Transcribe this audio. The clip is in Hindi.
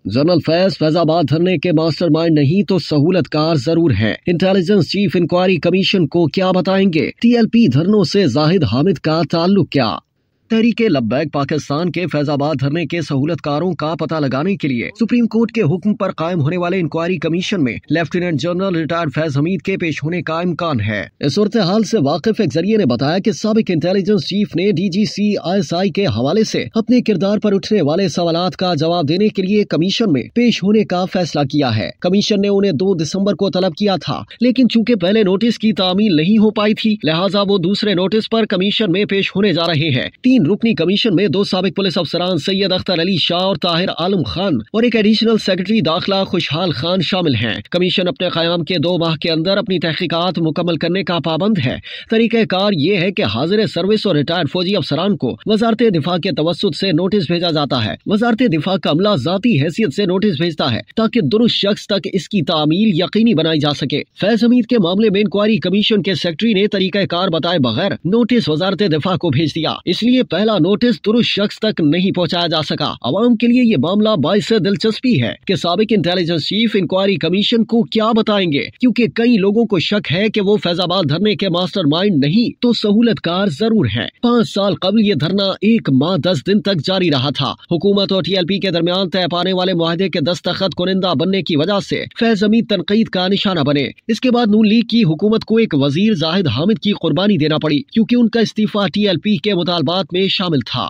जनरल फैज फैजाबाद धरने के मास्टरमाइंड नहीं तो सहूलतकार जरूर है। इंटेलिजेंस चीफ इंक्वायरी कमीशन को क्या बताएंगे? टीएलपी धरनों से जाहिद हामिद का ताल्लुक क्या? तहरीके लब्बैक पाकिस्तान के फैजाबाद धरने के सहूलतकारों का पता लगाने के लिए सुप्रीम कोर्ट के हुक्म पर कायम होने वाले इंक्वायरी कमीशन में lieutenant general retired Faiz Hamid के पेश होने का इम्कान है। इस सूरत हाल से वाकिफ एक जरिए ने बताया कि साबिक इंटेलिजेंस चीफ ने DGCISI के हवाले से अपने किरदार पर उठने वाले सवालात का जवाब देने के लिए कमीशन में पेश होने का फैसला किया है। कमीशन ने उन्हें 2 दिसंबर को तलब किया था, लेकिन चूंकि पहले नोटिस की तामील नहीं हो पाई थी, लिहाजा वो दूसरे नोटिस पर कमीशन में पेश होने जा रहे हैं। 3 रुकनी कमीशन में 2 साबिक पुलिस अफसरान सैयद अख्तर अली शाह और ताहिर आलम खान और एक एडिशनल सेक्रेटरी दाखिला खुशहाल खान शामिल हैं। कमीशन अपने क़याम के 2 माह के अंदर अपनी तहकीकात मुकम्मल करने का पाबंद है। तरीक़ाकार ये है कि हाजिर सर्विस और रिटायर्ड फौजी अफसरान को वजारत दिफा के तवस्सुत से नोटिस भेजा जाता है। वजारत दिफा का अमला ज़ाती हैसियत से नोटिस भेजता है ताकि दुरुस्त शख्स तक इसकी तामील यकीनी बनाई जा सके। फैज हमीद के मामले में इंक्वायरी कमीशन के सेक्रेटरी ने तरीक़ाकार बताए बगैर नोटिस वजारत दिफा को भेज दिया, इसलिए पहला नोटिस दुरुस्त शख्स तक नहीं पहुंचाया जा सका। अवाम के लिए ये मामला बाइस दिलचस्पी है कि साबिक इंटेलिजेंस चीफ इंक्वायरी कमीशन को क्या बताएंगे, क्योंकि कई लोगों को शक है कि वो फैजाबाद धरने के मास्टरमाइंड नहीं तो सहूलतकार जरूर हैं। 5 साल कबल ये धरना 1 माह 10 दिन तक जारी रहा था। हुकूमत और TLP के दरमियान तय पाने वाले मुआहदे के दस्तखत कुनिंदा बनने की वजह से फैज हमीद तनकीद का निशाना बने। इसके बाद नून लीग की हुकूमत को एक वजीर जाहिद हामिद की कुर्बानी देना पड़ी, क्योंकि उनका इस्तीफा TLP के मुतालबात में शामिल था।